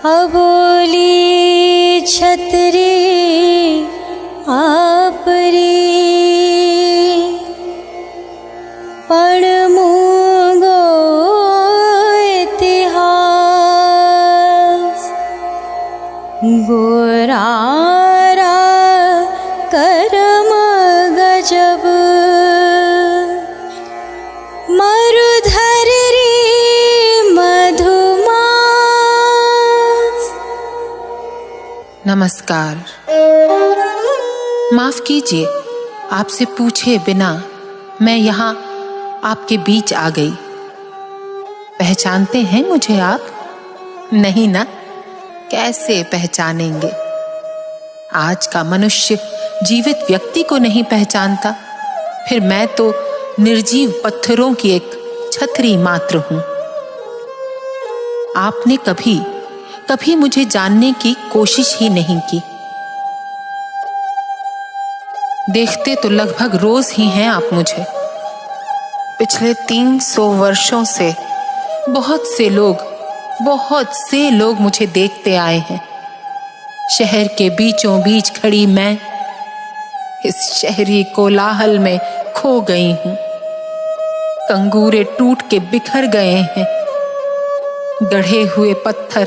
अबोली छतरी आपरी पण मूंगो इतिहास गोरारा करम गजब मरुधर री मधुमास। नमस्कार। माफ कीजिए, आपसे पूछे बिना मैं यहाँ आपके बीच आ गई। पहचानते हैं मुझे आप? नहीं ना? कैसे पहचानेंगे? आज का मनुष्य जीवित व्यक्ति को नहीं पहचानता, फिर मैं तो निर्जीव पत्थरों की एक छतरी मात्र हूं। आपने कभी मुझे जानने की कोशिश ही नहीं की। देखते तो लगभग रोज ही हैं आप मुझे। पिछले 300 वर्षों से बहुत से लोग मुझे देखते आए हैं। शहर के बीचों बीच खड़ी मैं इस शहरी कोलाहल में खो गई हूं। कंगूरे टूट के बिखर गए हैं। गढ़े हुए पत्थर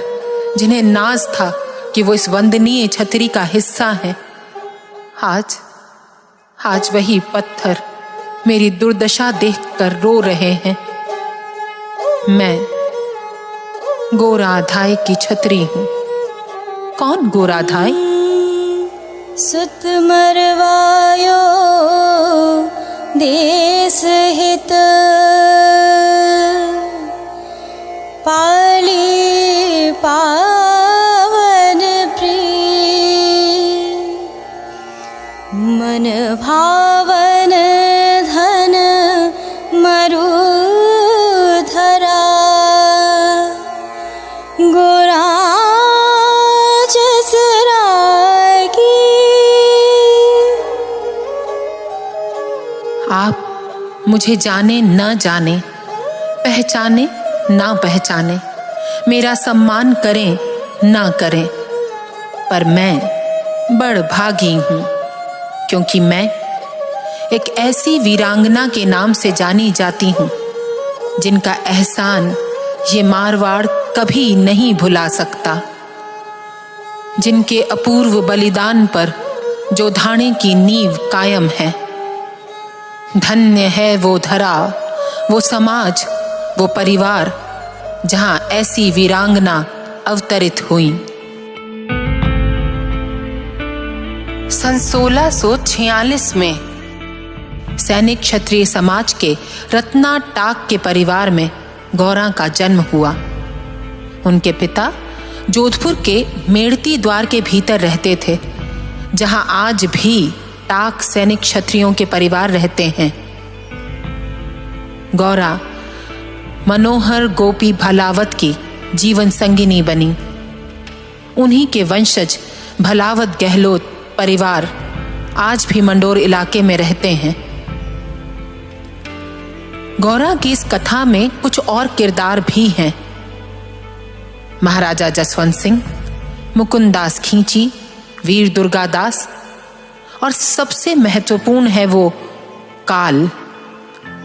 जिन्हें नाज था कि वो इस वंदनीय छतरी का हिस्सा है, आज वही पत्थर मेरी दुर्दशा देखकर रो रहे हैं। मैं गोराधाय की छतरी हूं। कौन गोराधाय? सुत मरवायो देश हित पाली पावन प्रिय मन भावन धन मरुधरा गोरा जसरागी। आप मुझे जाने न जाने, पहचाने ना पहचाने, मेरा सम्मान करें ना करें, पर मैं बड़ भागी हूं, क्योंकि मैं एक ऐसी वीरांगना के नाम से जानी जाती हूं जिनका एहसान ये मारवाड़ कभी नहीं भुला सकता। जिनके अपूर्व बलिदान पर जोधाने की नींव कायम है। धन्य है वो धरा, वो समाज, वो परिवार जहां ऐसी वीरांगना अवतरित हुई। सन 1646 में सैनिक क्षत्रिय समाज के रत्ना टाक के परिवार में गौरा का जन्म हुआ। उनके पिता जोधपुर के मेड़ती द्वार के भीतर रहते थे, जहां आज भी टाक सैनिक क्षत्रियों के परिवार रहते हैं। गौरा मनोहर गोपी भलावत की जीवन संगिनी बनी। उन्हीं के वंशज भलावत गहलोत परिवार आज भी मंडोर इलाके में रहते हैं। गौरा की इस कथा में कुछ और किरदार भी हैं। महाराजा जसवंत सिंह, मुकुंदास खींची, वीर दुर्गादास, और सबसे महत्वपूर्ण है वो काल,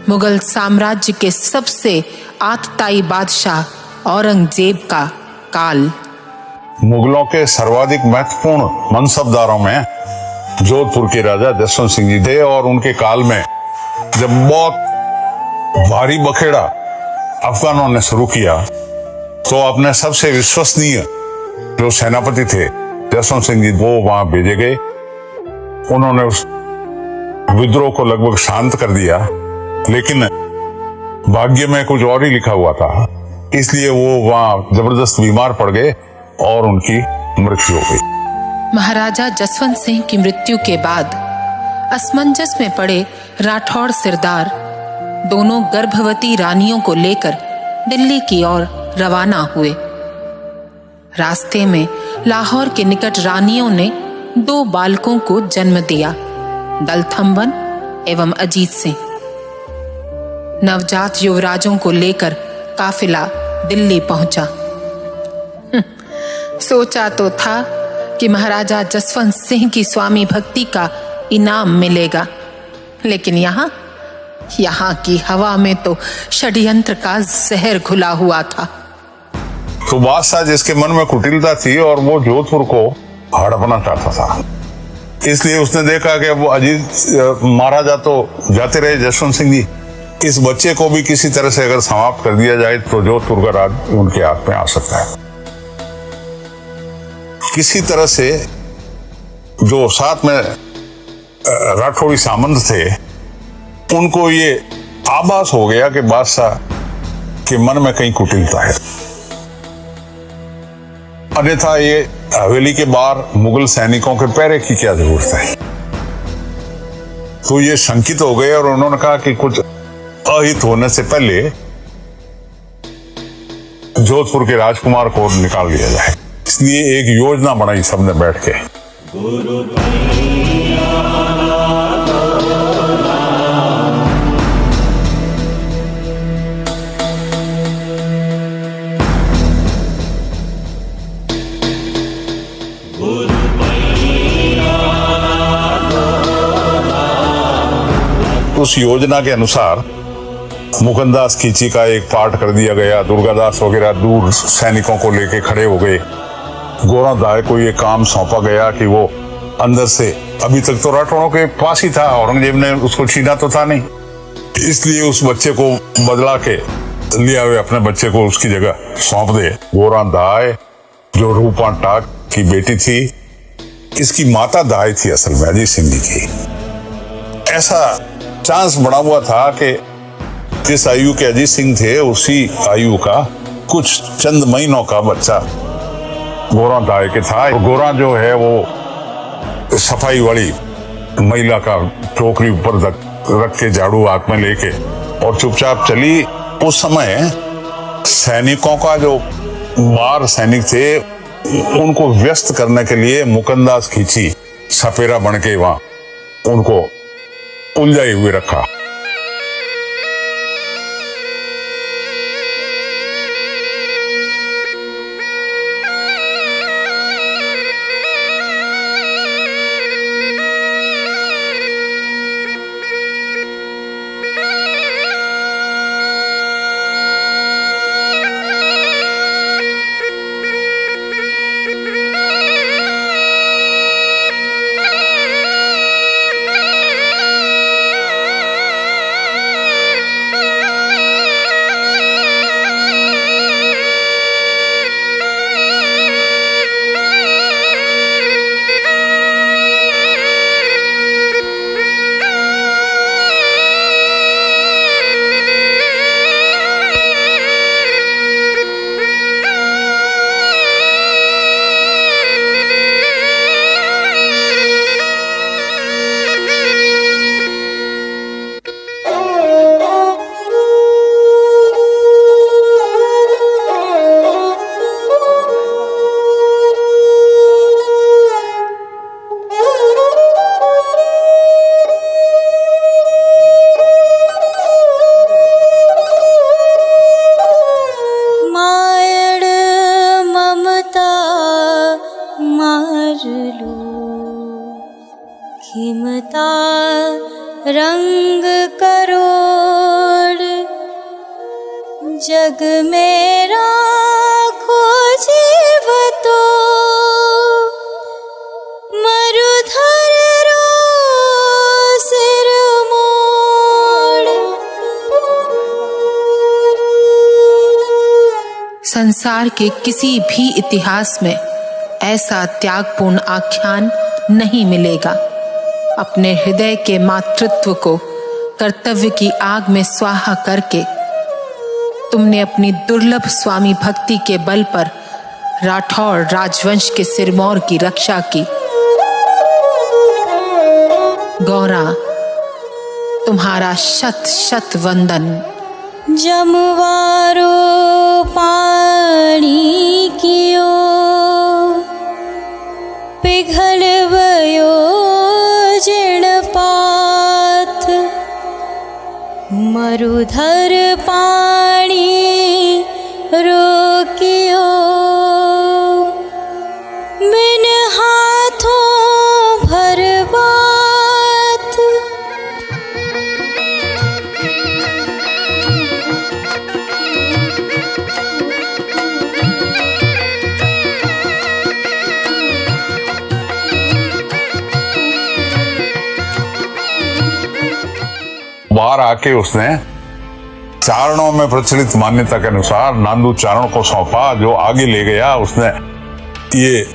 मुगल साम्राज्य के सबसे आतताई बादशाह औरंगजेब का काल। मुगलों के सर्वाधिक महत्वपूर्ण मनसबदारों में जोधपुर के राजा जसवंत सिंह जी थे, और उनके काल में जब बहुत भारी बखेड़ा अफगानों ने शुरू किया तो अपने सबसे विश्वसनीय जो सेनापति थे जसवंत सिंह जी, वो वहां भेजे गए। उन्होंने उस विद्रोह को लगभग शांत कर दिया, लेकिन भाग्य में कुछ और ही लिखा हुआ था, इसलिए वो वहां जबरदस्त बीमार पड़ गए और उनकी मृत्यु हो गई। महाराजा जसवंत सिंह की मृत्यु के बाद असमंजस में पड़े राठौड़ सिरदार दोनों गर्भवती रानियों को लेकर दिल्ली की ओर रवाना हुए। रास्ते में लाहौर के निकट रानियों ने 2 बालकों को जन्म दिया, दलथम्बन एवं अजीत सिंह। नवजात युवराजों को लेकर काफिला दिल्ली पहुंचा। सोचा तो था कि महाराजा जसवंत सिंह की स्वामी भक्ति का इनाम मिलेगा, लेकिन यहाँ की हवा में तो षड्यंत्र का जहर घुला हुआ था। तो बादशाह जिसके मन में कुटिलता थी और वो जोधपुर को हड़पना चाहता था, इसलिए उसने देखा कि वो अजीत महाराजा तो जाते रहे जसवंत सिंह जी, इस बच्चे को भी किसी तरह से अगर समाप्त कर दिया जाए तो जोधपुर का राज उनके हाथ में आ सकता है। किसी तरह से जो साथ में राठौड़ी सामंत थे, उनको ये आभास हो गया कि बादशाह के मन में कहीं कुटिलता है, अन्यथा ये हवेली के बाहर मुगल सैनिकों के पहरे की क्या जरूरत है। तो ये शंकित हो गए और उन्होंने कहा कि कुछ अहित होने से पहले जोधपुर के राजकुमार को निकाल दिया जाए। इसलिए एक योजना बनाई सबने बैठ के। उस योजना के अनुसार मुकुंदास खींची का एक पार्ट कर दिया गया, दुर्गादास वगैरह दूर सैनिकों को लेके खड़े हो गए। गोरा दाय को ये काम सौंपा गया कि वो अंदर से, अभी तक तो राठौड़ों के पास ही था, औरंगजेब ने उसको छीना तो था नहीं, इसलिए उस बच्चे को बदला के लिया हुए अपने बच्चे को उसकी जगह सौंप दे। गोरा दाय जो रूपा टाक की बेटी थी, इसकी माता दाय थी असल में अजीत सिंह जी की। ऐसा चांस बना हुआ था कि जिस आयु के अजीत सिंह थे उसी आयु का कुछ चंद महीनों का बच्चा गोरा दाय के था। गोरा जो है वो सफाई वाली महिला का टोकरी ऊपर रख के झाड़ू हाथ में लेके और चुपचाप चली। उस समय सैनिकों का जो बाहर सैनिक थे उनको व्यस्त करने के लिए मुकुंदास खींची सपेरा बन के वहां उनको उलझाए हुए रखा। खिमता रंग करोड़ जग मेरा खोजीव तो मरुधर रो सिर मोड़। संसार के किसी भी इतिहास में ऐसा त्यागपूर्ण आख्यान नहीं मिलेगा। अपने हृदय के मातृत्व को कर्तव्य की आग में स्वाहा करके तुमने अपनी दुर्लभ स्वामी भक्ति के बल पर राठौड़ राजवंश के सिरमौर की रक्षा की। गौरा, तुम्हारा शत शत वंदन। जमवारो उधर पानी रोकियो, बिन हाथों भर बात। बाहर आके उसने चारणों में प्रचलित मान्यता के अनुसार नांदू चारण को सौंपा, जो आगे ले गया। उसने ये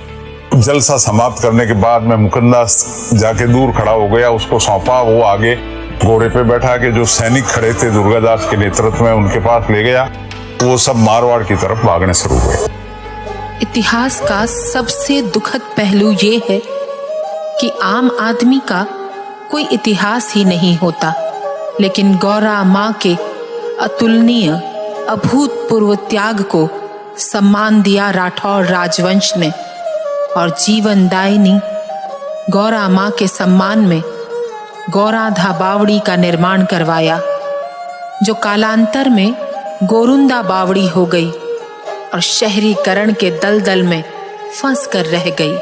जलसा समाप्त करने के बाद में मुकंदा जाके दूर खड़ा हो गया, उसको सौंपा। वो आगे घोड़े पे बैठा के जो सैनिक खड़े थे दुर्गादास के नेतृत्व में, उनके पास ले गया। वो सब मारवाड़ की तरफ भागने शुरू हुए। इतिहास का सबसे दुखद पहलू ये है कि आम आदमी का कोई इतिहास ही नहीं होता, लेकिन गौरा माँ के अतुलनीय अभूतपूर्व त्याग को सम्मान दिया राठौर राजवंश ने, और जीवनदायिनी गौरा माँ के सम्मान में गौराधा बावड़ी का निर्माण करवाया, जो कालांतर में गोरुंदा बावड़ी हो गई और शहरीकरण के दलदल में फंस कर रह गई।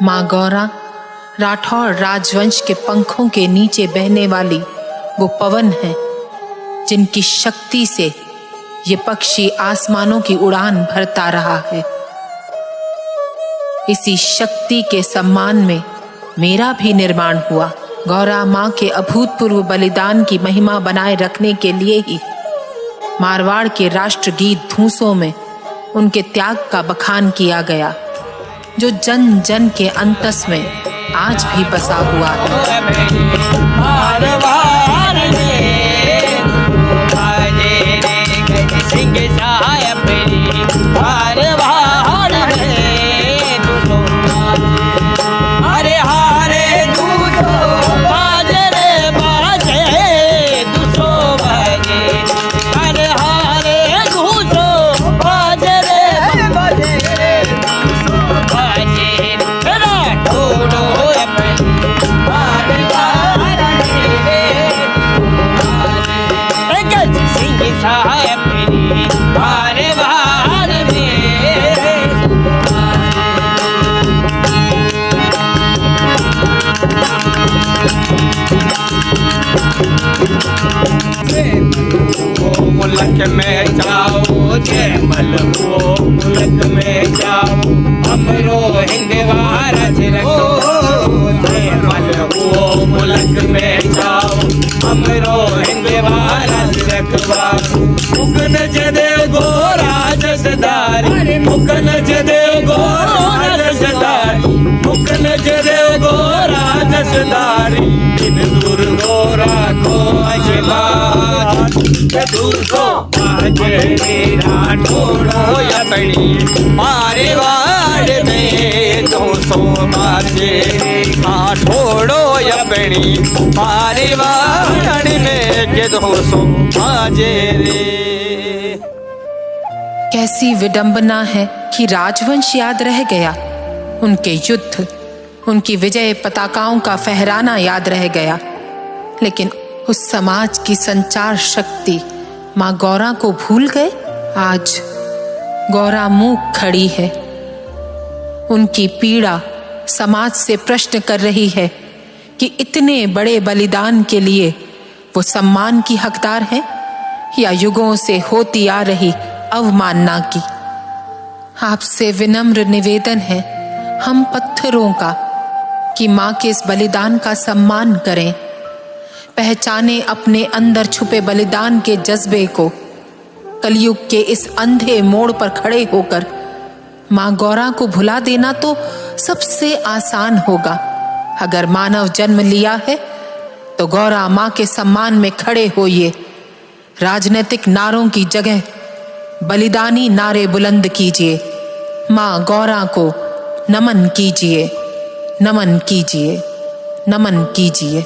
माँ गौरा राठौर राजवंश के पंखों के नीचे बहने वाली वो पवन है, जिनकी शक्ति से ये पक्षी आसमानों की उड़ान भरता रहा है। इसी शक्ति के सम्मान में मेरा भी निर्माण हुआ। गौरा माँ के अभूतपूर्व बलिदान की महिमा बनाए रखने के लिए ही मारवाड़ के राष्ट्रगीत धूसों में उनके त्याग का बखान किया गया, जो जन जन के अंतस में आज भी बसा हुआ मुल्क में जाओ, जयमल वो मुल्क में जाओ, हमरो हिंदवार रखो। जयमल वो मुल्क में जाओ, हमरो हिंदवार रखवा। मुकन जदे गो राजसदारी, मुकन जदे गो राजसदारी, मुकन जदे गो राजसदारी। इन दूर गो राखो अजबात, दूसो बाजे राठौड़ो अपनी मारे वाड़ में। 200 बाजे राठौड़ो अपनी मारे वाड़ में के 200 बाजे रे। कैसी विडंबना है कि राजवंश याद रह गया, उनके युद्ध, उनकी विजय पताकाओं का फहराना याद रह गया, लेकिन उस समाज की संचार शक्ति माँ गौरा को भूल गए। आज गौरा मूक खड़ी है, उनकी पीड़ा समाज से प्रश्न कर रही है कि इतने बड़े बलिदान के लिए वो सम्मान की हकदार है या युगों से होती आ रही अवमानना की। आपसे विनम्र निवेदन है हम पत्थरों का कि माँ के इस बलिदान का सम्मान करें, पहचाने अपने अंदर छुपे बलिदान के जज्बे को। कलयुग के इस अंधे मोड़ पर खड़े होकर माँ गौरा को भुला देना तो सबसे आसान होगा। अगर मानव जन्म लिया है तो गौरा माँ के सम्मान में खड़े होइए। राजनीतिक नारों की जगह बलिदानी नारे बुलंद कीजिए। माँ गौरा को नमन कीजिए, नमन कीजिए, नमन कीजिए।